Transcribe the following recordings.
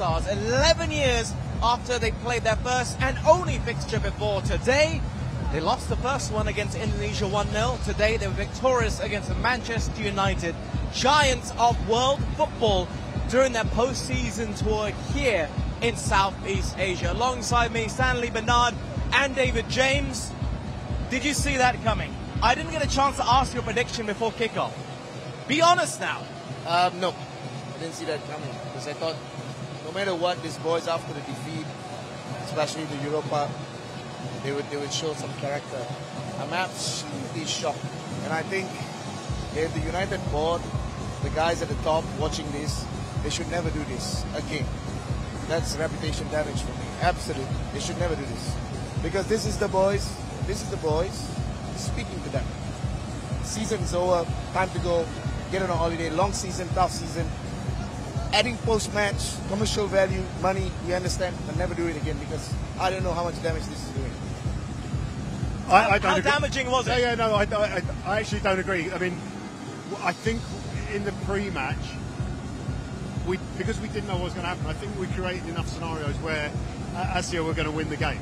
All-Stars 11 years after they played their first and only fixture before today. They lost the first one against Indonesia 1-0. Today they were victorious against Manchester United, giants of world football, during their post-season tour here in Southeast Asia. Alongside me, Stanley Bernard and David James. Did you see that coming? I didn't get a chance to ask your prediction before kickoff. Be honest now. No, I didn't see that coming because I thought no matter what, these boys after the defeat, especially the Europa, they would show some character. I'm absolutely shocked, and I think if the United board, the guys at the top watching this, they should never do this again. That's reputation damage for me. Absolutely, they should never do this because this is the boys. This is the boys speaking to them. Season's over, time to go. Get on a holiday, long season, tough season. Adding post-match, commercial value, money, we understand, but never do it again because I don't know how much damage this is doing. I don't How agree. damaging was it? Yeah, no, I actually don't agree. I mean, I think in the pre-match, because we didn't know what was going to happen, I think we created enough scenarios where ASEAN were going to win the game.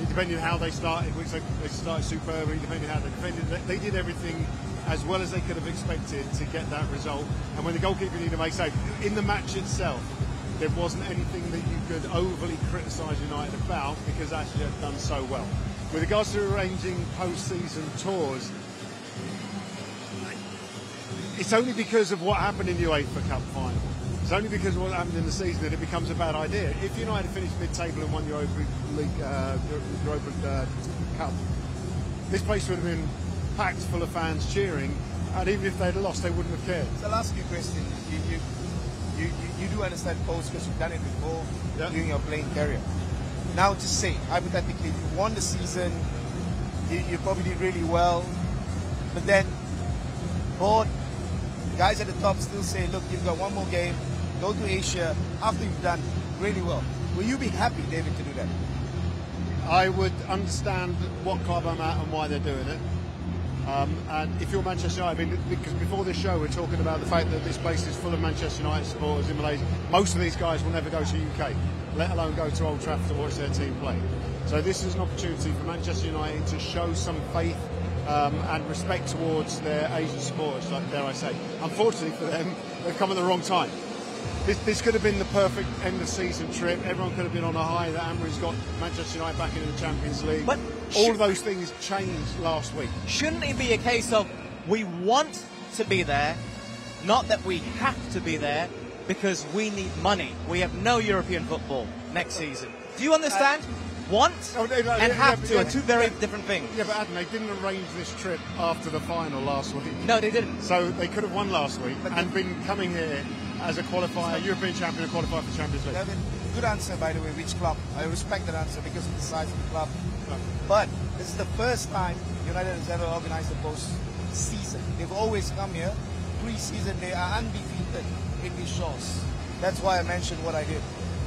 Depending on how they started, which they started superbly, depending on how they defended, they did everything as well as they could have expected to get that result. And when the goalkeeper needed to make save, in the match itself, there wasn't anything that you could overly criticise United about because ASEAN had done so well. With regards to arranging post-season tours, it's only because of what happened in the UEFA Cup final. It's only because of what happened in the season that it becomes a bad idea. If United finished mid-table and won the Europa League, Europa Cup, this place would have been packed full of fans cheering, and even if they'd lost, they wouldn't have cared. So I'll ask you a question. You do understand post because you've done it before during your playing career. Now, just say, hypothetically, if you won the season, you probably did really well, but then board, guys at the top still say, look, you've got one more game, go to Asia after you've done really well. Will you be happy, David, to do that? I would understand what club I'm at and why they're doing it. And if you're Manchester United, I mean, because before this show we're talking about the fact that this place is full of Manchester United supporters in Malaysia. Most of these guys will never go to the UK, let alone go to Old Trafford to watch their team play. So this is an opportunity for Manchester United to show some faith and respect towards their Asian supporters, like dare I say. Unfortunately for them, they've come at the wrong time. This could have been the perfect end of season trip. Everyone could have been on a high that Amorim's got Manchester United back into the Champions League. But all of those things changed last week. Shouldn't it be a case of we want to be there, not that we have to be there, because we need money? We have no European football next season. Do you understand? Want and have to are two very different things. Yeah, but Adam, they didn't arrange this trip after the final last week. No, they didn't. So they could have won last week and been coming here as a qualifier, European champion, and qualifier for Champions League. Good answer, by the way, which club? I respect that answer because of the size of the club. But this is the first time United has ever organised a post-season. They've always come here. Pre-season, they are undefeated in these shows. That's why I mentioned what I did.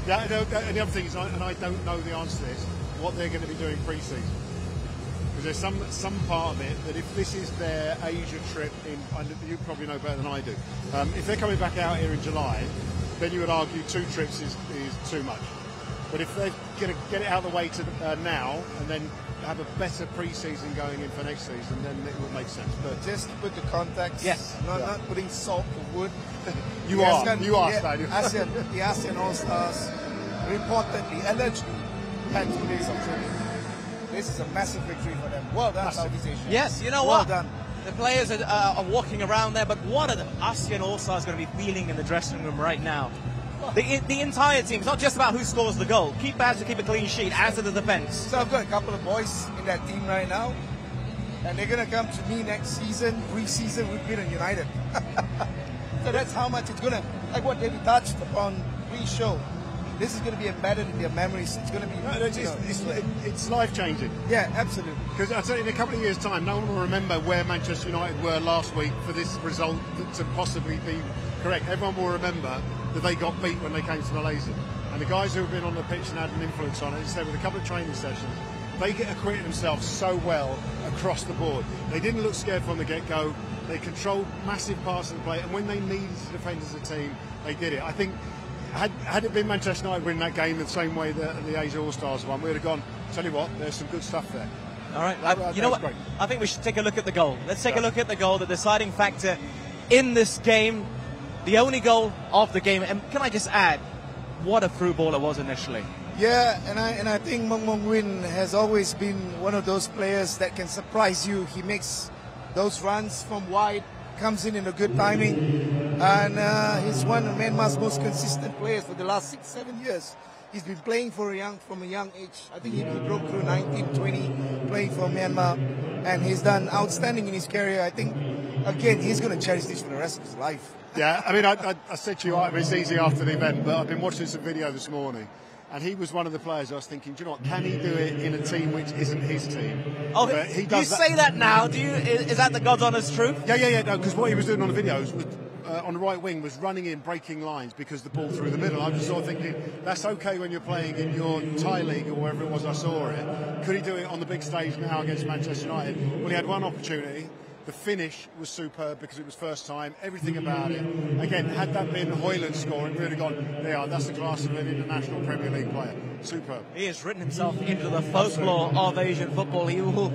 Yeah, and the other thing is, and I don't know the answer to this, what they're going to be doing pre-season. Because there's some part of it that if this is their Asia trip, you probably know better than I do. If they're coming back out here in July, then you would argue 2 trips is too much. But if they're going to get it out of the way to now and then have a better pre-season going in for next season, then it would make sense. But just to put the context, yes, not putting salt for wood. You are, Stadium. The ASEAN All-Stars reportedly, allegedly, had 2 days of training. This is a massive victory for them. Well done, Southeast Asia. Yes, you know well what? Done. The players are walking around there, but what are the ASEAN All-Stars going to be feeling in the dressing room right now? The entire team, it's not just about who scores the goal. Keep has to keep a clean sheet, as to the defence. So I've got a couple of boys in that team right now, and they're going to come to me next season, pre-season, we've been in United. So that's how much it's going to, like what David touched upon pre-show. This is going to be embedded in their memories. It's going to be... No, it's life-changing. Yeah, absolutely. Because I'll tell you, in a couple of years' time, no one will remember where Manchester United were last week for this result to possibly be correct. Everyone will remember that they got beat when they came to Malaysia. And the guys who have been on the pitch and had an influence on it, instead with a couple of training sessions, they get acquitted themselves so well across the board. They didn't look scared from the get-go. They controlled massive parts of the play, and when they needed to defend as a team, they did it. I think had it been Manchester United winning that game the same way that the Asia All-Stars won, we would have gone, tell you what, there's some good stuff there. All right, you know what? Great. I think we should take a look at the goal. Let's take a look at the goal, the deciding factor in this game, the only goal of the game. And can I just add, what a through ball it was initially. Yeah, and I think Mong Mong Win has always been one of those players that can surprise you. He makes those runs from wide, comes in a good timing, and he's one of Myanmar's most consistent players for the last 6-7 years. He's been playing from a young age. I think he broke through 19, 20, playing for Myanmar, and he's done outstanding in his career. I think, again, he's going to cherish this for the rest of his life. Yeah, I mean, I said to you, it's easy after the event, but I've been watching some video this morning, and he was one of the players I was thinking, do you know what, can he do it in a team which isn't his team? Oh, he does say that now? Is that the God's honest truth? Yeah, no, because what he was doing on the videos was, on the right wing, was running in, breaking lines because the ball through the middle. I was just sort of thinking, that's okay when you're playing in your Thai league or wherever it was I saw it. Could he do it on the big stage now against Manchester United? Well, he had one opportunity. The finish was superb because it was first time, everything about it. Again, had that been Hoyland scoring, really gone, that's the class of an international Premier League player. Superb. He has written himself into the folklore of Asian football. He will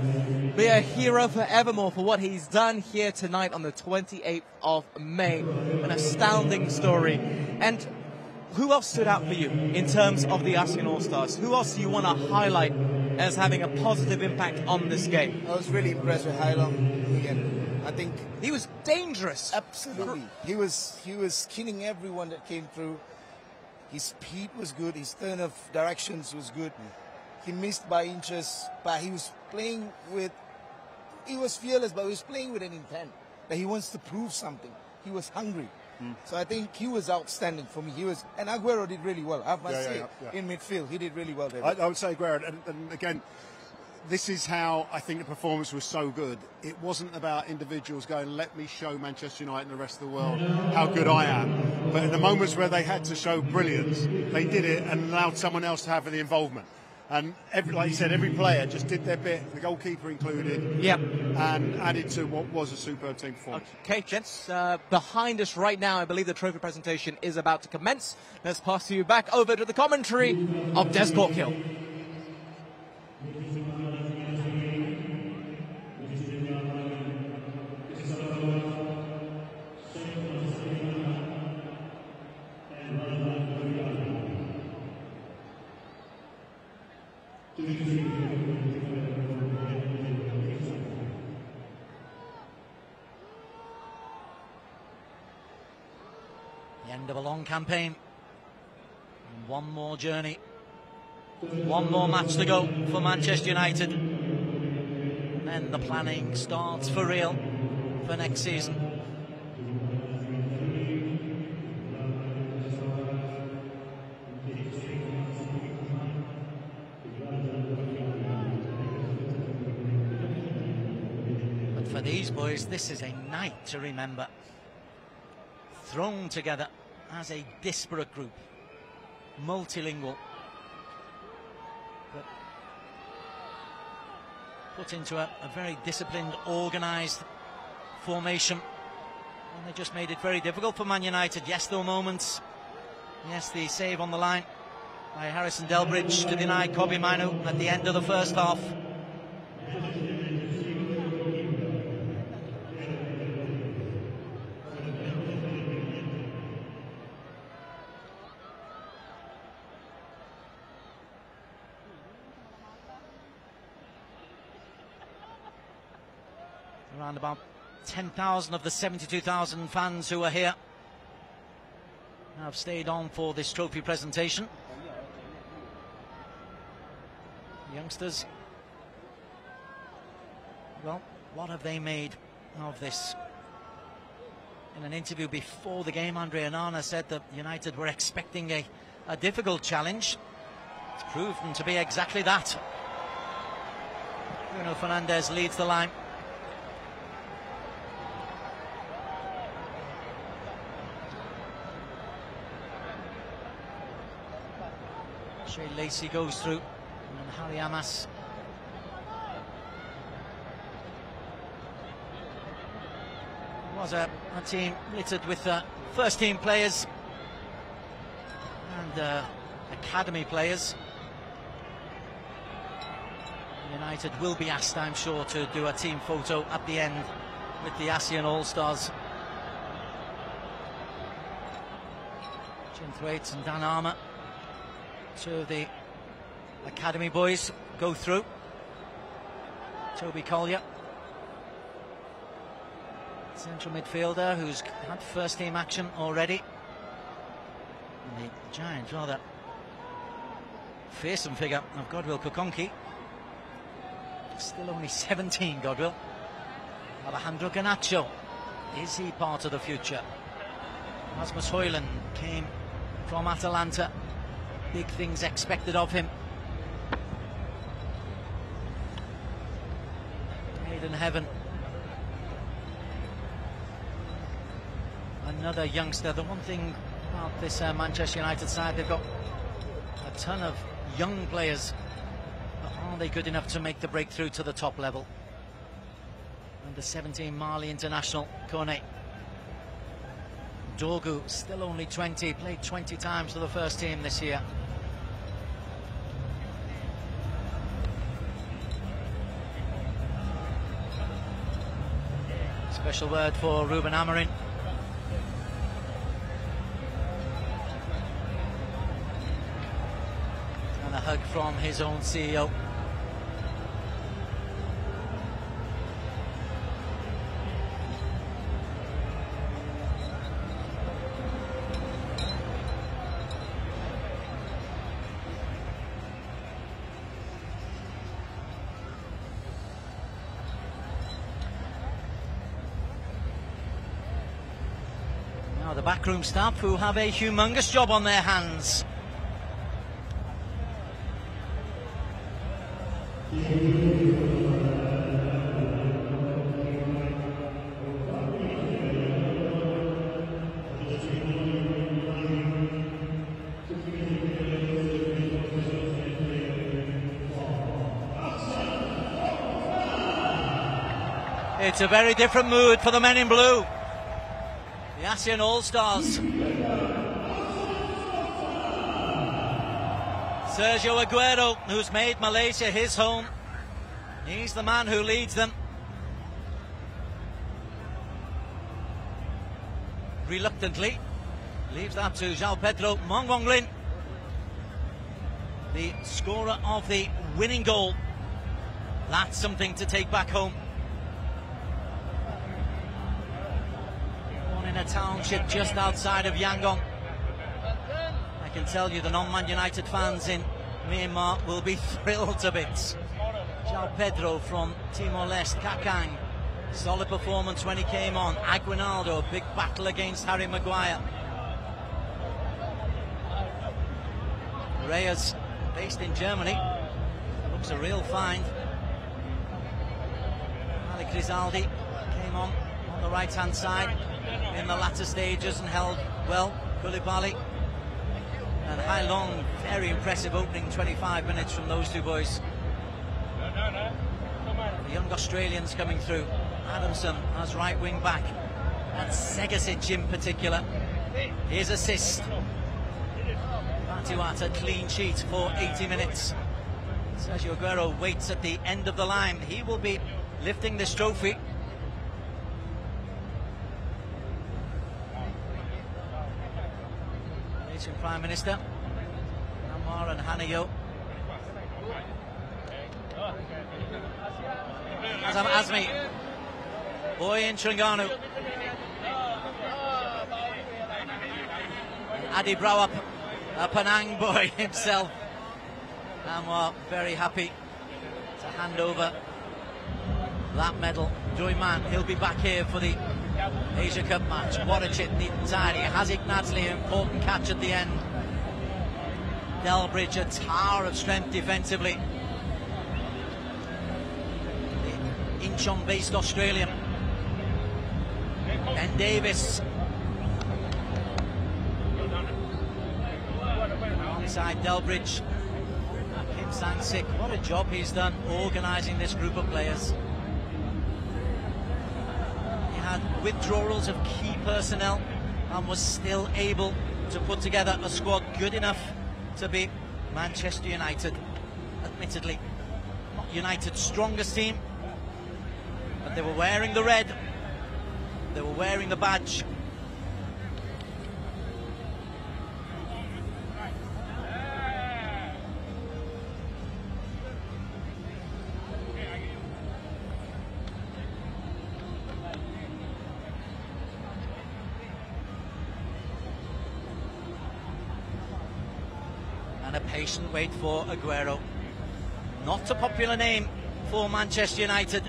be a hero forevermore for what he's done here tonight on the 28th of May. An astounding story. And who else stood out for you in terms of the ASEAN All-Stars? Who else do you want to highlight as having a positive impact on this game? I was really impressed with Hai Long again. I think he was dangerous. Absolutely. He was killing everyone that came through. His speed was good. His turn of directions was good. He missed by inches, but he was playing with... He was fearless, but he was playing with an intent that he wants to prove something. He was hungry. So I think he was outstanding for me. And Aguero did really well. I must say, in midfield, he did really well there. I would say Aguero, and again, this is how I think the performance was so good. It wasn't about individuals going, let me show Manchester United and the rest of the world how good I am. But in the moments where they had to show brilliance, they did it and allowed someone else to have the involvement. And like you said, every player just did their bit, the goalkeeper included, and added to what was a superb team performance. Okay, gents, behind us right now, I believe the trophy presentation is about to commence. Let's pass you back over to the commentary of Des Corkill. The end of a long campaign. And one more journey. One more match to go for Manchester United. And then the planning starts for real for next season. But for these boys, this is a night to remember. Thrown together as a disparate group, multilingual, but put into a very disciplined, organised formation, and they just made it very difficult for Man United. Yes, there were moments. Yes, the save on the line by Harrison Delbridge to deny Kobe Manu at the end of the first half. Around about 10,000 of the 72,000 fans who are here have stayed on for this trophy presentation. Youngsters, well, what have they made of this? In an interview before the game, Andre Onana said that United were expecting a difficult challenge. It's proven to be exactly that. Bruno Fernandes leads the line. Shea Lacey goes through, and Harry Amas. It was a team littered with first-team players. and academy players. United will be asked, I'm sure, to do a team photo at the end with the ASEAN All-Stars. Jim Thwaites and Dan Armour, two of the academy boys, go through. Toby Collier, central midfielder who's had first team action already. And the giant, rather fearsome figure of Godwill Kokonki. Still only 17, Godwill. Alejandro Garnacho, is he part of the future? Rasmus Højlund came from Atalanta. Big things expected of him. Made in heaven. Another youngster. The one thing about this Manchester United side, they've got a ton of young players. But are they good enough to make the breakthrough to the top level? Under 17 Mali international Kone. Dorgu, still only 20, played 20 times for the first team this year. Special word for Ruben Amorim. And a hug from his own CEO. The backroom staff who have a humongous job on their hands. It's a very different mood for the men in blue. The ASEAN All-Stars. Sergio Aguero, who's made Malaysia his home. He's the man who leads them. Reluctantly, leaves that to João Pedro Mongwonglin, the scorer of the winning goal. That's something to take back home. In a township just outside of Yangon. I can tell you the non-Man United fans in Myanmar will be thrilled to bits. João Pedro from Timor-Leste, Kakang, solid performance when he came on. Aguinaldo, a big battle against Harry Maguire. Reyes, based in Germany, looks a real find. Malik Rizaldi came on the right-hand side in the latter stages and held well. Koulibaly and Hai Long, very impressive opening 25 minutes from those two boys. The young Australians coming through. Adamson as right wing back, and Segasic in particular. His assist. Batuata clean sheet for 80 minutes. Sergio Aguero waits at the end of the line. He will be lifting this trophy. Prime Minister Anwar and Hanayo. Azmi, boy in Terengganu. Adi Brawap, a Penang boy himself. Anwar very happy to hand over that medal. Joy Man, he'll be back here for the Asia Cup match. What a chip, neat and tidy. Hazik Nadsley, important catch at the end. Delbridge, a tower of strength defensively. The Incheon-based Australian. Ben Davis. Alongside Delbridge. Kim Sang-sik, what a job he's done organising this group of players. Had withdrawals of key personnel and was still able to put together a squad good enough to beat Manchester United. Admittedly, not United's strongest team, but they were wearing the red, they were wearing the badge. And a patient wait for Aguero. Not a popular name for Manchester United.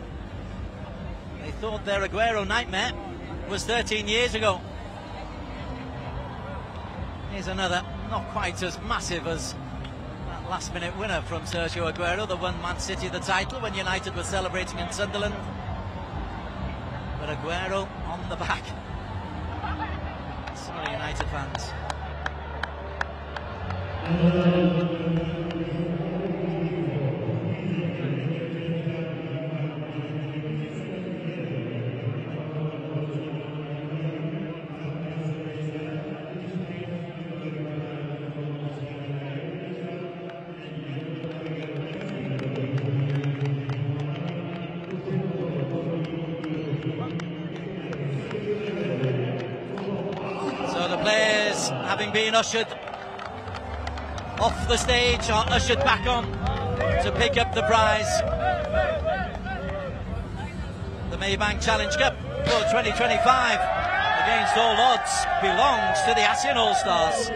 They thought their Aguero nightmare was 13 years ago. Here's another, not quite as massive as that last-minute winner from Sergio Aguero that won Man City the title when United were celebrating in Sunderland. But Aguero on the back. Sorry, United fans. So the players, having been ushered off the stage, are ushered back on to pick up the prize. The Maybank Challenge Cup for 2025, against all odds, belongs to the ASEAN All-Stars.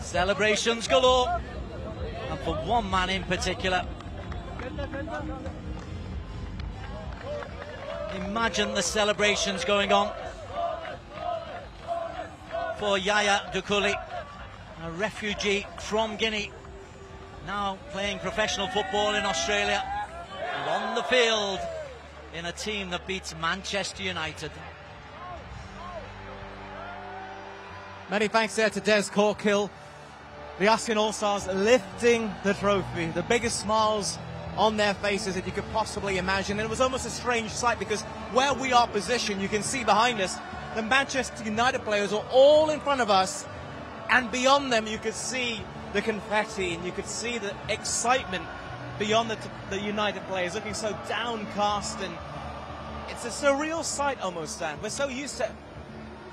Celebrations galore, and for one man in particular. Imagine the celebrations going on for Yaya Dukuli, a refugee from Guinea, now playing professional football in Australia, and on the field in a team that beats Manchester United. Many thanks there to Des Corkill. The ASEAN All-Stars lifting the trophy, the biggest smiles on their faces that you could possibly imagine. And it was almost a strange sight because where we are positioned, you can see behind us, the Manchester United players are all in front of us, and beyond them you could see the confetti and you could see the excitement beyond the United players looking so downcast, and it's a surreal sight almost, Stan. We're so used to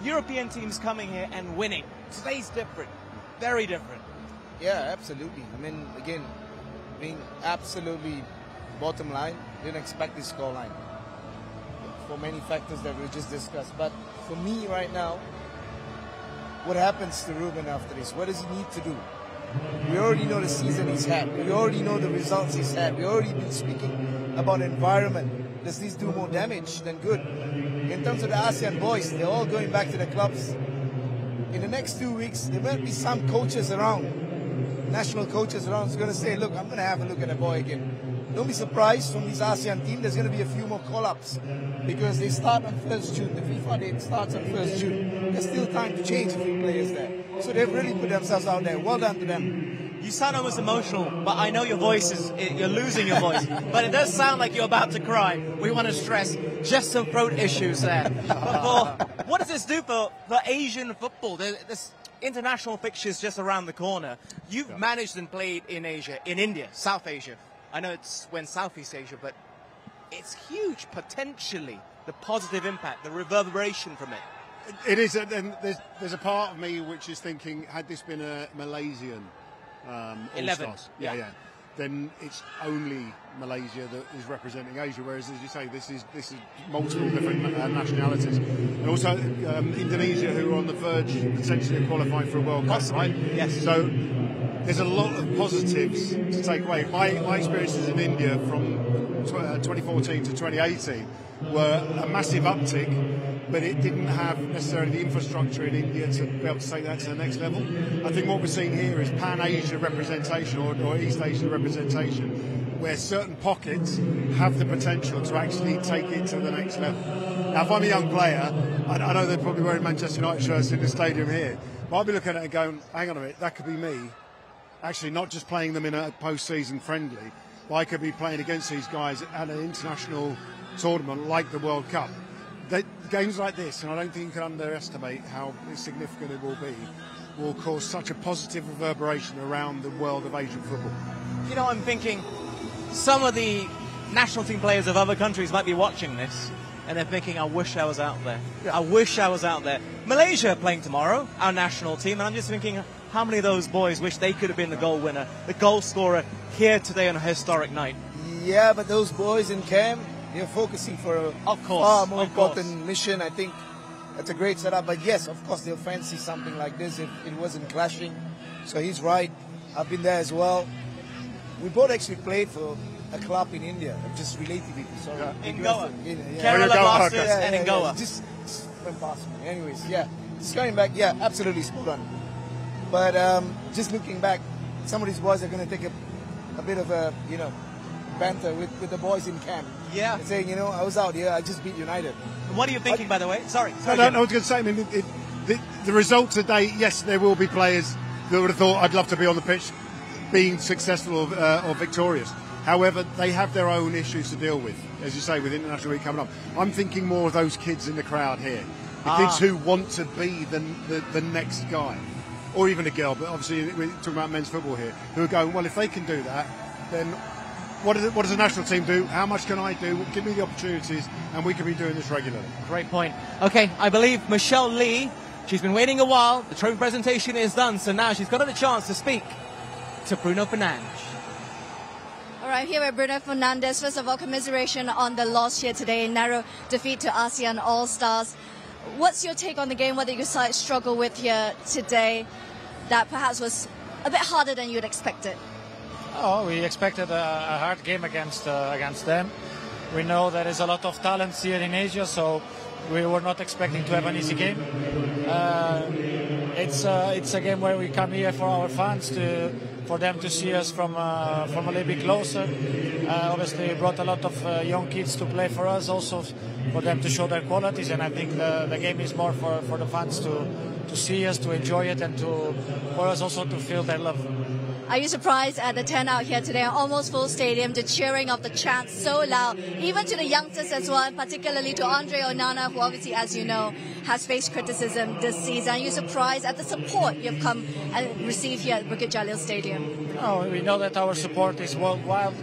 European teams coming here and winning. Today's different, very different. Yeah, absolutely. I mean, again, being absolutely bottom line, didn't expect this scoreline for many factors that we just discussed. But for me right now, what happens to Ruben after this? What does he need to do? We already know the season he's had. We already know the results he's had. We already been speaking about environment. Does this do more damage than good? In terms of the ASEAN boys, they're all going back to the clubs. In the next 2 weeks, there might be some coaches around, national coaches around, who's going to say, look, I'm going to have a look at the boy again. Don't be surprised from this ASEAN team, there's going to be a few more call-ups because they start on 1st June. The FIFA date starts on 1st June. There's still time to change a few players there. So they've really put themselves out there. Well done to them. You sound almost emotional, but I know your voice you're losing your voice. But it does sound like you're about to cry. We want to stress just some throat issues there. But what does this do for Asian football? There's international fixtures just around the corner. You've managed and played in Asia, in India, South Asia. I know it's Southeast Asia, but it's huge potentially, the positive impact, the reverberation from it. It is, and there's a part of me which is thinking, had this been a Malaysian 11, All-Stars, yeah, then it's only Malaysia that is representing Asia. Whereas, as you say, this is multiple different nationalities, and also Indonesia, who are on the verge potentially of qualifying for a World Cup, right? Yes. So there's a lot of positives to take away. My experiences in India from 2014 to 2018 were a massive uptick, but it didn't have necessarily the infrastructure in India to be able to take that to the next level. I think what we're seeing here is Pan-Asia representation or East Asia representation, where certain pockets have the potential to actually take it to the next level. Now, if I'm a young player, I know they're probably wearing Manchester United shirts in the stadium here, but I'll be looking at it and going, hang on a minute, that could be me. Actually, not just playing them in a post-season friendly, but I could be playing against these guys at an international tournament like the World Cup. Games like this, and I don't think you can underestimate how significant it will be, will cause such a positive reverberation around the world of Asian football. You know, I'm thinking some of the national team players of other countries might be watching this, and they're thinking, I wish I was out there. I wish I was out there. Malaysia are playing tomorrow, our national team, and I'm just thinking, how many of those boys wish they could have been the goal winner, the goal scorer here today on a historic night? Yeah, but those boys in camp, they're focusing for a far more important mission. I think that's a great setup. But yes, of course, they'll fancy something like this if it wasn't clashing. So he's right. I've been there as well. We both actually played for a club in India, just relatively. Sorry. In Goa. Yeah. Kerala Blasters and in Goa. Just went past me. Anyways, yeah. Just coming back, yeah, absolutely spot on. But just looking back, some of these boys are going to take a bit of a, banter with the boys in camp. Yeah. And saying, I was out here, I just beat United. What are you thinking, by the way? Sorry. I was going to say, I mean, the result today, yes, there will be players that would have thought, I'd love to be on the pitch being successful or victorious. However, they have their own issues to deal with, as you say, with International Week coming up. I'm thinking more of those kids in the crowd here. The kids who want to be the next guy. Or even a girl, but obviously we're talking about men's football here, who are going, well, if they can do that, then what does the national team do? How much can I do? Give me the opportunities, and we can be doing this regularly. Great point. Okay, I believe Michelle Lee, she's been waiting a while. The trophy presentation is done, so now she's got the chance to speak to Bruno Fernandes. All right, here with Bruno Fernandes. First of all, commiseration on the loss here today, narrow defeat to ASEAN All-Stars. What's your take on the game? What did your side struggle with here today that perhaps was a bit harder than you'd expected? Oh, we expected a hard game against them. We know there is a lot of talent here in Asia, so we were not expecting to have an easy game. It's a game where we come here for our fans, for them to see us from a little bit closer. Obviously, we brought a lot of young kids to play for us, also for them to show their qualities. And I think the game is more for the fans to see us, to enjoy it, and for us also to feel their love. Are you surprised at the turnout here today? Almost full stadium, the cheering of the chants so loud, even to the youngsters as well, particularly to Andre Onana, who obviously, as you know, has faced criticism this season. Are you surprised at the support you've come and received here at Bukit Jalil Stadium? Oh, we know that our support is worldwide,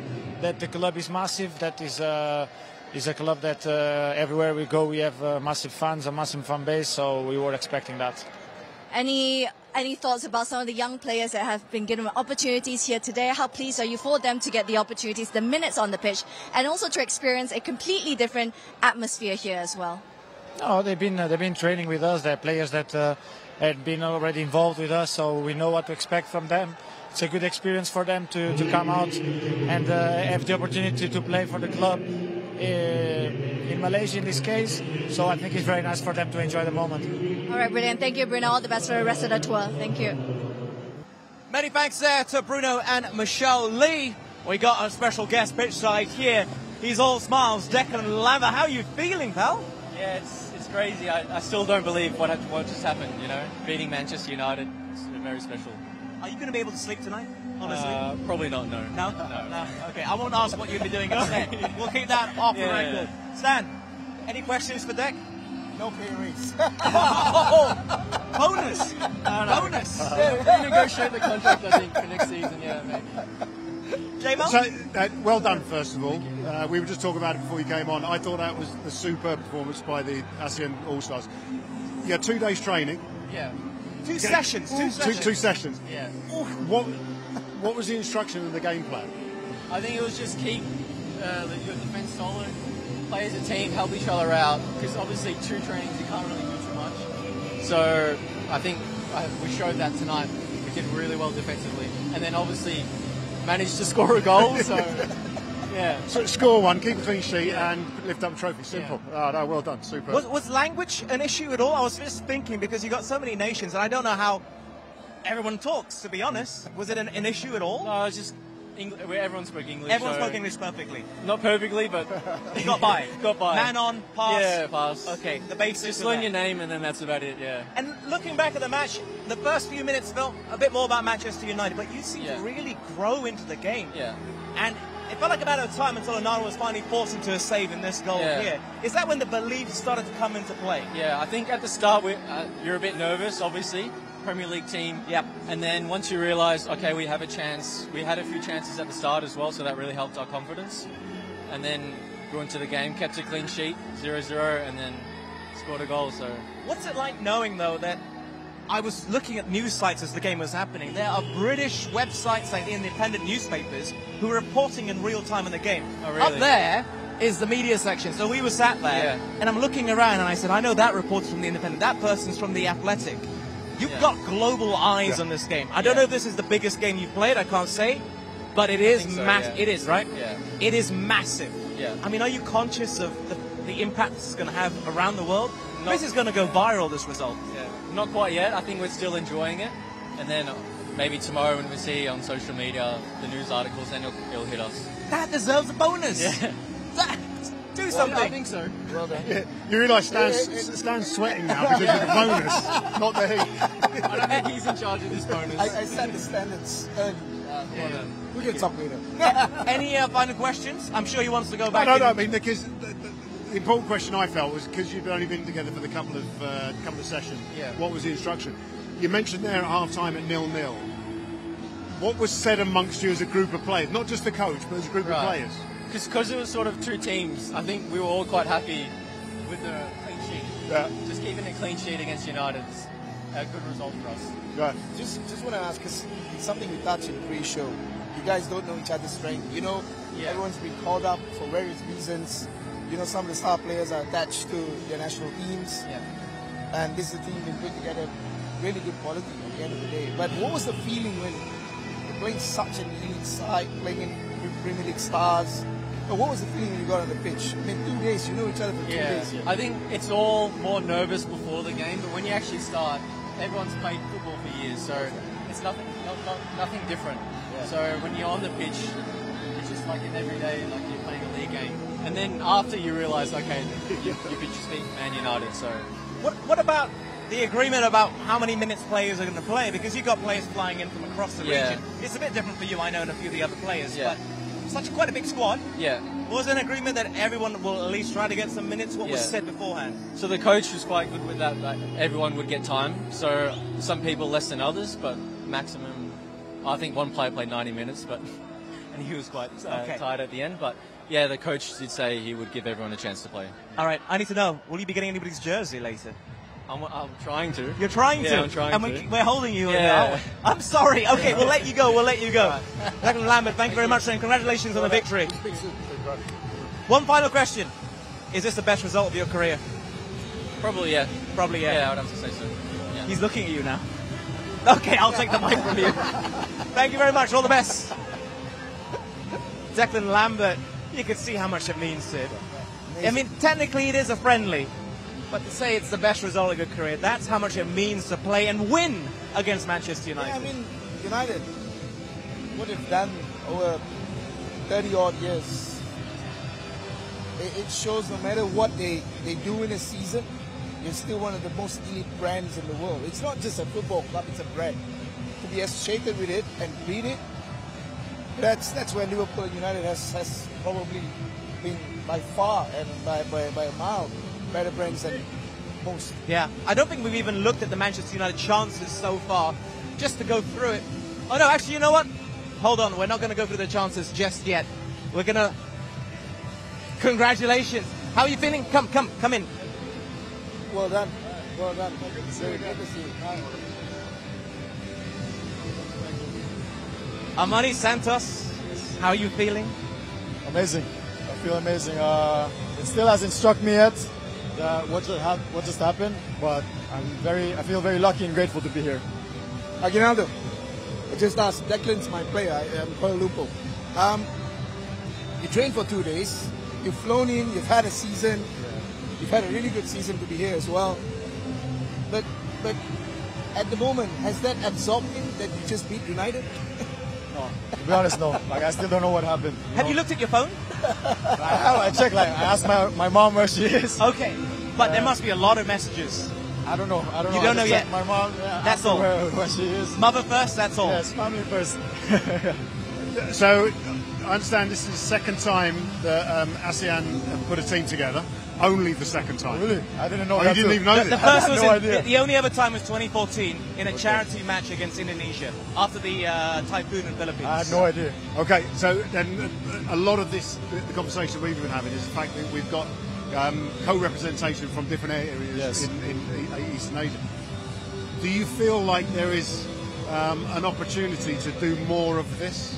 that the club is massive, that is a club that everywhere we go we have massive fans, a massive fan base, so we were expecting that. Any thoughts about some of the young players that have been given opportunities here today? How pleased are you for them to get the opportunities, the minutes on the pitch, and also to experience a completely different atmosphere here as well? No, they've been training with us. They're players that had been already involved with us, so we know what to expect from them. It's a good experience for them to come out and have the opportunity to play for the club in Malaysia in this case. So I think it's very nice for them to enjoy the moment. All right, brilliant. Thank you, Bruno. All the best for the rest of the tour. Thank you. Many thanks there to Bruno and Michelle Lee. We got a special guest pitch side here. He's all smiles, Declan Lava. How are you feeling, pal? Yeah, it's crazy. I still don't believe what just happened, beating Manchester United. It's very special. Are you going to be able to sleep tonight, honestly? Probably not, no. No? No. Okay, I won't ask what you'll be doing instead. We'll keep that off the record. Stan, any questions for Deck? No pay raise. Bonus! No. Bonus! Yeah, renegotiate the contract, I think, for next season, maybe. J-Mo? So, well done, first of all. We were just talking about it before you came on. I thought that was a superb performance by the ASEAN All-Stars. You had 2 days training. Yeah. Two sessions. Two sessions. Yeah. What was the instruction of the game plan? I think it was just keep your defence solid, play as a team, help each other out, because obviously 2 trainings you can't really do too much. So I think we showed that tonight. We did really well defensively, and then obviously managed to score a goal. So yeah. So score one, keep a clean sheet, and lift up a trophy. Simple. Yeah. Oh, no, well done. Super. Was language an issue at all? I was just thinking, because you got so many nations, and I don't know how everyone talks, to be honest. Was it an issue at all? No, it's just where everyone spoke English. Everyone so spoke English perfectly. Not perfectly, but You got by. got by. Man on, pass. Yeah, pass. Okay, the basics. Just of learn that. your name, and then that's about it. Yeah. And looking back at the match, the first few minutes felt a bit more about Manchester United, but you seemed to Yeah. really grow into the game. Yeah. And it felt like a matter of time until Onana was finally forced into a save in this goal Yeah. here. Is that when the belief started to come into play? Yeah, I think at the start you're a bit nervous, obviously, Premier League team. Yep. And then once you realise, okay, we have a chance. We had a few chances at the start as well, so that really helped our confidence. And then grew into the game, kept a clean sheet, 0-0, and then scored a goal. So What's it like knowing, though, that I was looking at news sites as the game was happening. There are British websites like the independent newspapers who are reporting in real time in the game. Oh, really? Up there is the media section. So we were sat there, Yeah. and I'm looking around, and I said, I know that reporter's from the Independent. That person's from the Athletic. You've Yeah. got global eyes on this game. I don't Yeah. know if this is the biggest game you've played. I can't say, but it is think so, massive. yeah. It is, right? Yeah. It is massive. Yeah. I mean, are you conscious of the impact it's going to have around the world? This is going to go viral, this result. yeah, not quite yet. I think we're still enjoying it. And then maybe tomorrow when we see on social media the news articles, then it'll hit us. That deserves a bonus. Yeah. Do I something. think so. Well done. Yeah, you realise Stan's sweating now because of the bonus, not the heat. I don't think he's in charge of this bonus. I set the standards early. Well done. We can talk later. Any final questions? I'm sure he wants to go back. No, in. I mean, because the important question I felt was because you've only been together for the couple of sessions. Yeah. What was the instruction? You mentioned there at half time at 0-0. What was said amongst you as a group of players, not just the coach, but as a group of Right. players? Because it was sort of two teams, I think we were all quite happy with the clean sheet. Yeah. Just keeping a clean sheet against United is a good result for us. Right. Just want to ask, because it's something we touched in pre-show. You guys don't know each other's strength. You know, Yeah. everyone's been called up for various reasons. You know, some of the star players are attached to their national teams. Yeah. And this is a team that put together really good quality at the end of the day. But what was the feeling when you're playing such an elite side, playing in Premier League stars? But what was the feeling when you got on the pitch? I mean, 2 days, you know each other for 2 Yeah, days. I think it's all more nervous before the game, but when you actually start, everyone's played football for years, so it's nothing different. Yeah. So when you're on the pitch, it's just like an everyday, like you're playing a league game. And then after you realise, okay, you could just beat Man United. So What about the agreement about how many minutes players are going to play? Because you've got players flying in from across the Yeah. region. It's a bit different for you, I know, and a few of the other players. Yeah. But quite a big squad. yeah. Was there an agreement that everyone will at least try to get some minutes? What was Yeah. said beforehand? So the coach was quite good with that. Like everyone would get time. So some people less than others, but maximum. I think one player played 90 minutes, but and he was quite Okay. tired at the end. But yeah, the coach did say he would give everyone a chance to play. All right, I need to know, will you be getting anybody's jersey later? I'm trying to. You're trying to? Yeah, I'm trying and to. we're holding you Yeah. now. I'm sorry. Okay, we'll let you go. Declan Lambert, thank you very much, and congratulations on the victory. One final question. Is this the best result of your career? Probably, yeah. Probably, yeah. Yeah, I would have to say so. Yeah. He's looking at you now. Okay, I'll take the mic from you. Thank you very much. All the best. Declan Lambert, you can see how much it means to him. I mean, technically it is a friendly, but to say it's the best result of your career, that's how much it means to play and win against Manchester United. Yeah, I mean, United, what they've done over 30-odd years, it shows no matter what they do in a season, you're still one of the most elite brands in the world. It's not just a football club, it's a brand. To be associated with it and lead it, that's where Liverpool and United has probably been by far and by a mile better brands than most. Yeah, I don't think we've even looked at the Manchester United chances so far, just to go through it. Oh no, actually, you know what? Hold on, we're not going to go through the chances just yet. We're going to... Congratulations. How are you feeling? Come in. Well done. Well done. Good to see you. Amani Santos, how are you feeling? Amazing. I feel amazing. It still hasn't struck me yet what just happened, but I feel very lucky and grateful to be here. Aguinaldo, I just asked. Declan's my player. I'm Kuala Lumpur. You trained for 2 days. You've flown in. You've had a season. You've had a really good season to be here as well. But at the moment, has that absorbed in that you just beat United? No, to be honest, no. Like I still don't know what happened. Have you looked at your phone? I have. I checked. Like I asked my mom where she is. Okay, but there must be a lot of messages. I don't know. I don't know. You don't know I just yet? checked my mom. Yeah, That's asked her all. Where she is. Mother first, that's all. Yes, family first. So, I understand this is the second time that ASEAN have put a team together. Only the second time. Really? I didn't know Oh, that you didn't too. even know The that? first I had was no idea. the only other time was 2014 in a charity match against Indonesia after the typhoon in Philippines. I had no idea. Okay, so then a lot of this, the conversation we've been having is the fact that we've got co-representation from different areas Yes. in Eastern Asia. Do you feel like there is an opportunity to do more of this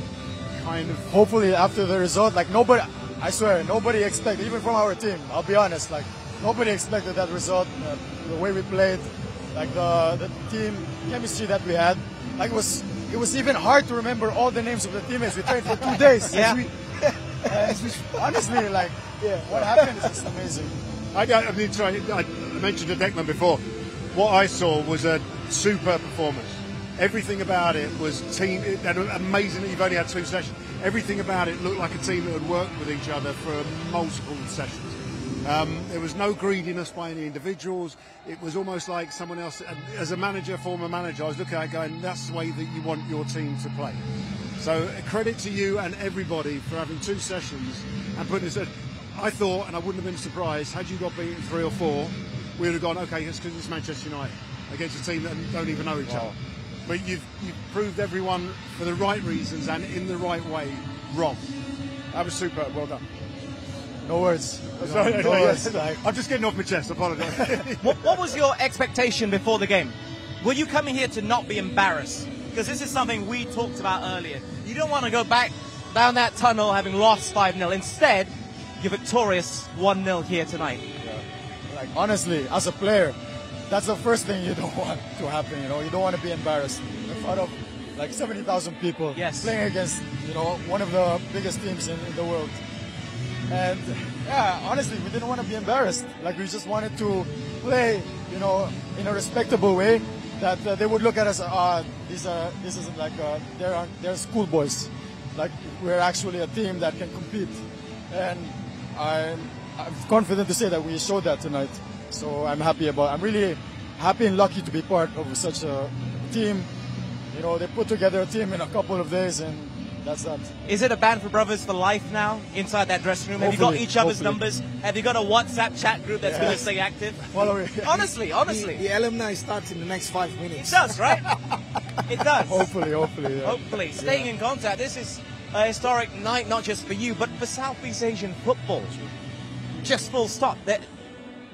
kind of? Hopefully after the result, like nobody, I swear, nobody expected, even from our team, I'll be honest, like nobody expected that result, the way we played, like the team chemistry that we had. Like it was even hard to remember all the names of the teammates. We trained for 2 days. Yeah. Honestly, like, yeah, what happened is just amazing. I mentioned to Declan before. What I saw was a super performance. Everything about it was team. And amazing that you've only had 2 sessions. Everything about it looked like a team that had worked with each other for multiple sessions. There was no greediness by any individuals. It was almost like someone else. As a manager, former manager, I was looking at it going, that's the way that you want your team to play. So credit to you and everybody for having 2 sessions and putting this. I thought, and I wouldn't have been surprised, had you got beaten 3 or 4, we would have gone, okay, it's because it's Manchester United against a team that don't even know each other. But you've proved everyone for the right reasons and in the right way wrong. That was superb. Well done. No words. Sorry, No words. Like, I'm just getting off my chest. I apologise. What was your expectation before the game? Were you coming here to not be embarrassed? Because this is something we talked about earlier. You don't want to go back down that tunnel having lost 5-0. Instead, you're victorious 1-0 here tonight. like honestly, as a player, that's the first thing you don't want to happen. You know, you don't want to be embarrassed in front of like 70,000 people playing against, you know, one of the biggest teams in the world. And yeah, honestly, we didn't want to be embarrassed. Like we just wanted to play, you know, in a respectable way that they would look at us. This isn't like they're schoolboys. Like we're actually a team that can compete, and I'm confident to say that we showed that tonight. So I'm really happy and lucky to be part of such a team. You know, they put together a team in a couple of days, and that's that. Is it a band for brothers for life now inside that dressing room? Have you got each other's numbers? Have you got a WhatsApp chat group that's going to stay active? Honestly. The alumni starts in the next 5 minutes. It does, right? It does. Hopefully. Yeah. Hopefully. Staying in contact. This is a historic night, not just for you, but for Southeast Asian football. Just full stop. That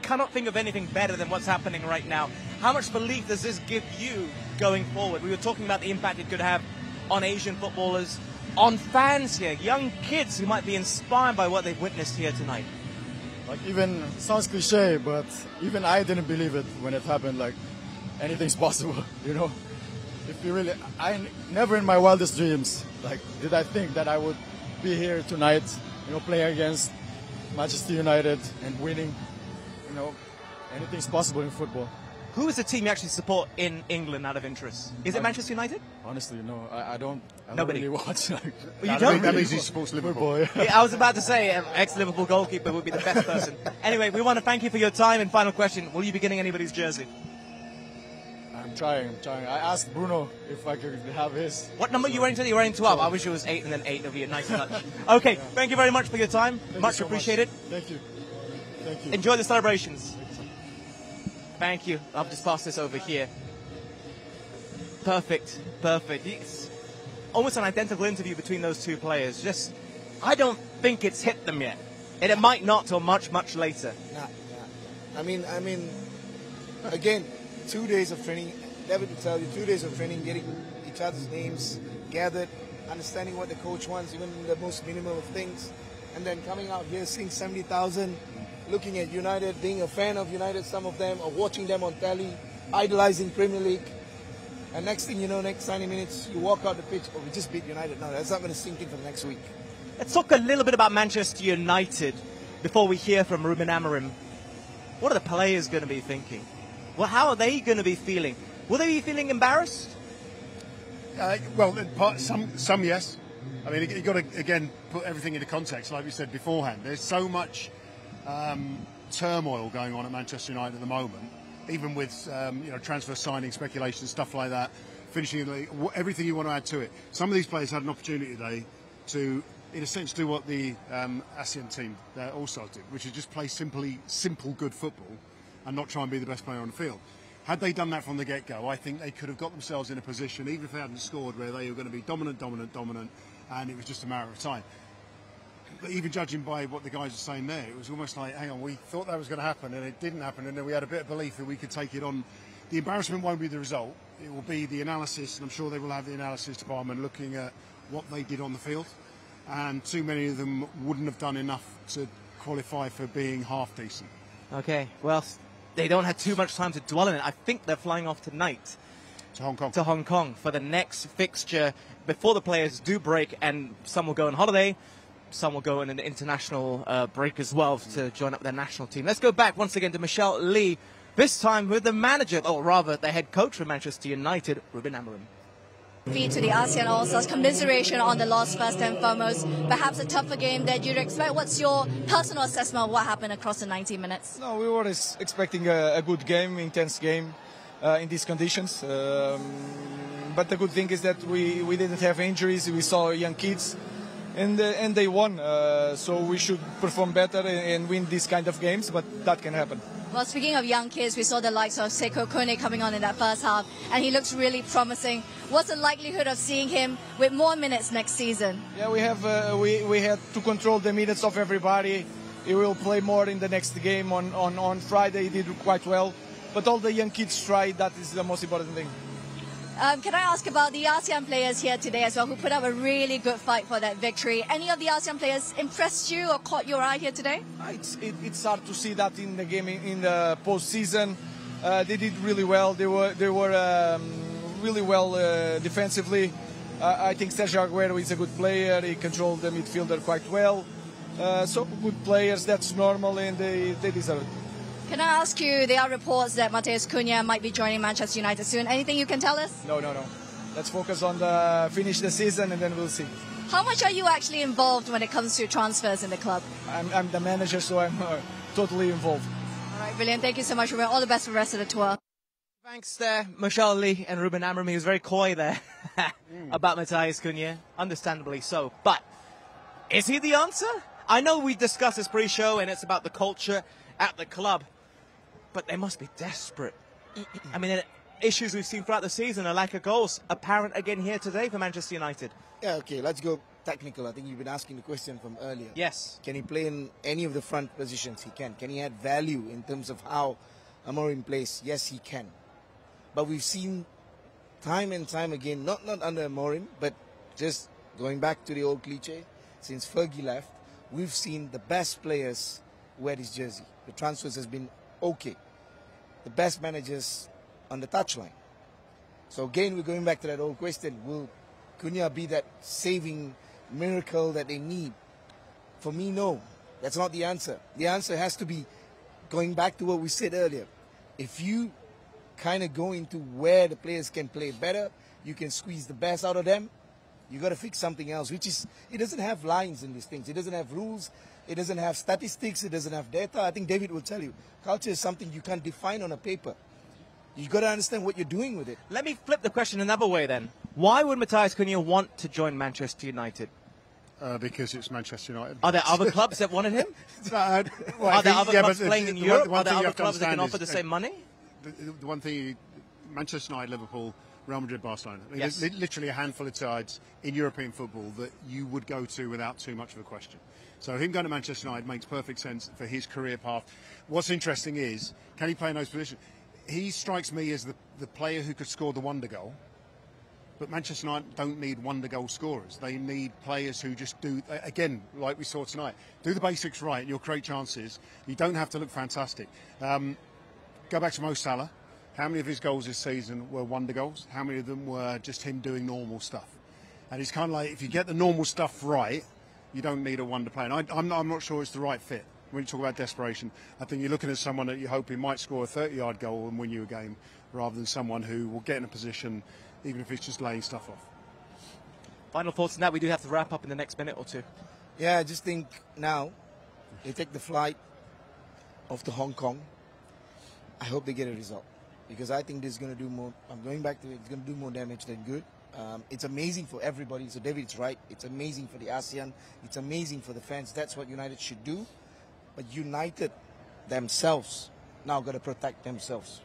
cannot think of anything better than what's happening right now. How much belief does this give you going forward? We were talking about the impact it could have on Asian footballers, on fans here, young kids who might be inspired by what they've witnessed here tonight. Like even, sounds cliche, but even I didn't believe it when it happened. Like anything's possible, you know? If you really, I never in my wildest dreams, like did I think that I would be here tonight, you know, playing against Manchester United and winning. You know, anything's possible in football. Who is the team you actually support in England out of interest? Is it Manchester United? Honestly, no. I don't Nobody. really watch. Like, Well, you don't? That means he supports Liverpool. Yeah, I was about to say ex-Liverpool goalkeeper would be the best person. Anyway, we want to thank you for your time. And final question, will you be getting anybody's jersey? I'm trying. I asked Bruno if I could have his. What number are you wearing today? You're wearing 12. I wish it was 8 and then 8. It'll be a nice touch. Okay, thank you very much for your time. Much appreciated. Thank you. Thank you. Enjoy the celebrations. Thank you. I'll just pass this over here. Perfect. It's almost an identical interview between those two players. Just, I don't think it's hit them yet. And it might not till much, much later. Nah. I mean, again, 2 days of training. David will tell you, 2 days of training, getting each other's names gathered, understanding what the coach wants, even the most minimal of things. And then coming out here, seeing 70,000, looking at United, being a fan of United, some of them, or watching them on telly, idolizing Premier League. And next thing you know, next 90 minutes, you walk out the pitch, oh, we just beat United. No, that's not going to sink in for the next week. Let's talk a little bit about Manchester United before we hear from Ruben Amorim. What are the players going to be thinking? Well, how are they going to be feeling? Will they be feeling embarrassed? Well, some yes. I mean, you've got to, again, put everything into context, like we said beforehand. There's so much turmoil going on at Manchester United at the moment, even with transfer signing, speculation, stuff like that, finishing in the league, everything you want to add to it. Some of these players had an opportunity today to, in a sense, do what the ASEAN team, the All-Stars, did, which is just play simple, good football and not try and be the best player on the field. Had they done that from the get-go, I think they could have got themselves in a position, even if they hadn't scored, where they were going to be dominant, and it was just a matter of time. But even judging by what the guys are saying there, it was almost like, hang on, we thought that was going to happen, and it didn't happen, and then we had a bit of belief that we could take it on. The embarrassment won't be the result. It will be the analysis, and I'm sure they will have the analysis department looking at what they did on the field, and too many of them wouldn't have done enough to qualify for being half decent. Okay, well, they don't have too much time to dwell on it. I think they're flying off tonight To Hong Kong. to Hong Kong for the next fixture before the players do break, and some will go on holiday, some will go on an international break as well to join up their national team. Let's go back once again to Michelle Lee, this time with the manager, or rather the head coach of Manchester United, Ruben Amorim. Feed to the ASEAN All-Stars, commiseration on the loss first and foremost. Perhaps a tougher game than you'd expect. What's your personal assessment of what happened across the 90 minutes? No, we were expecting a good game, intense game in these conditions. But the good thing is that we didn't have injuries. We saw young kids, and they won. So we should perform better and win these kind of games. But that can happen. Well, speaking of young kids, we saw the likes of Sekou Kone coming on in that first half, and he looks really promising. What's the likelihood of seeing him with more minutes next season? Yeah, we have we had to control the minutes of everybody. He will play more in the next game on Friday. He did quite well, but all the young kids try. That is the most important thing. Can I ask about the ASEAN players here today as well, who put up a really good fight for that victory? Any of the ASEAN players impressed you or caught your eye here today? It's hard to see that in the game in the postseason. They did really well. They were really well defensively. I think Sergio Aguero is a good player. He controlled the midfielder quite well. So good players. That's normal, and they deserve it. Can I ask you, there are reports that Matheus Cunha might be joining Manchester United soon. Anything you can tell us? No. Let's focus on finish the season, and then we'll see. How much are you actually involved when it comes to transfers in the club? I'm the manager, so I'm totally involved. All right, brilliant. Thank you so much, Ruben. All the best for the rest of the tour. Thanks there, Michelle Lee and Ruben Amorim. He was very coy there about Matheus Cunha, understandably so. But is he the answer? I know we discussed this pre-show, and it's about the culture at the club. But they must be desperate. I mean, issues we've seen throughout the season, a lack of goals, apparent again here today for Manchester United. Yeah, okay, let's go technical. I think you've been asking the question from earlier. Yes. Can he play in any of the front positions? He can. Can he add value in terms of how Amorim plays? Yes, he can. But we've seen time and time again, not under Amorim, but just going back to the old cliche, since Fergie left, we've seen the best players wear his jersey. The transfers has been okay. The best managers on the touchline. So again, we're going back to that old question. Will Cunha be that saving miracle that they need? For me, no. That's not the answer. The answer has to be going back to what we said earlier. If you kind of go into where the players can play better, you can squeeze the best out of them, you got to fix something else, which is, it doesn't have lines in these things. It doesn't have rules. It doesn't have statistics. It doesn't have data. I think David will tell you, culture is something you can't define on a paper. You've got to understand what you're doing with it. Let me flip the question another way then. Why would Matheus Cunha want to join Manchester United? Because it's Manchester United. Are there other clubs that wanted him? Are there other clubs playing in Europe? Are there other clubs that can offer the same money? The one thing, Manchester United, Liverpool, Real Madrid, Barcelona. I mean, Yes. There's literally a handful of sides in European football that you would go to without too much of a question. So him going to Manchester United makes perfect sense for his career path. What's interesting is, can he play in those positions? He strikes me as the player who could score the wonder goal. But Manchester United don't need wonder goal scorers. They need players who just do, again, like we saw tonight, do the basics right and you'll create chances. You don't have to look fantastic. Go back to Mo Salah. How many of his goals this season were wonder goals? How many of them were just him doing normal stuff? And it's kind of like, if you get the normal stuff right, you don't need a wonder player. And I'm not sure it's the right fit. When you talk about desperation, I think you're looking at someone that you hope he might score a 30-yard goal and win you a game, rather than someone who will get in a position even if it's just laying stuff off. Final thoughts on that? We do have to wrap up in the next minute or two. Yeah, I just think now they take the flight off to Hong Kong. I hope they get a result, because I think this is going to do more. I'm going back to it. It's going to do more damage than good. It's amazing for everybody. So David's right. It's amazing for the ASEAN. It's amazing for the fans. That's what United should do. But United themselves now got to protect themselves,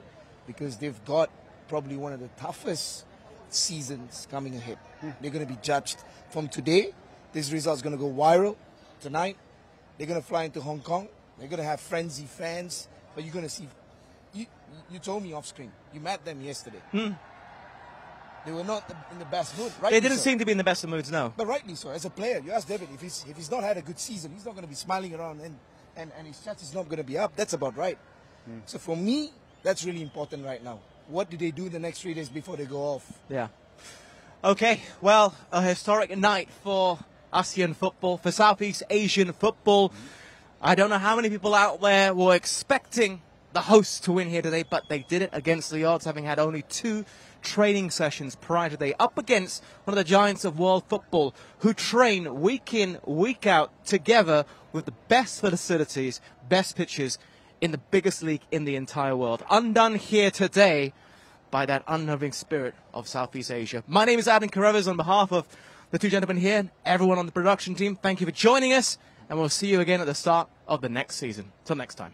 because they've got probably one of the toughest seasons coming ahead. They're going to be judged from today. This result is going to go viral tonight. They're going to fly into Hong Kong. They're going to have frenzy fans. But you're going to see. You told me off screen. You met them yesterday. They were not in the best mood. They didn't seem to be in the best of moods, no. But rightly so. As a player, you ask David, if he's not had a good season, he's not going to be smiling around and his chance is not going to be up. That's about right. So for me, that's really important right now. What do they do the next 3 days before they go off? Yeah. Okay, well, a historic night for ASEAN football, for Southeast Asian football. I don't know how many people out there were expecting the hosts to win here today, but they did it against the odds, having had only 2 training sessions prior to today, up against one of the giants of world football, who train week in, week out together with the best facilities, best pitches in the biggest league in the entire world. Undone here today by that unnerving spirit of Southeast Asia. My name is Adam Carruthers. On behalf of the 2 gentlemen here and everyone on the production team, thank you for joining us, and we'll see you again at the start of the next season. Till next time.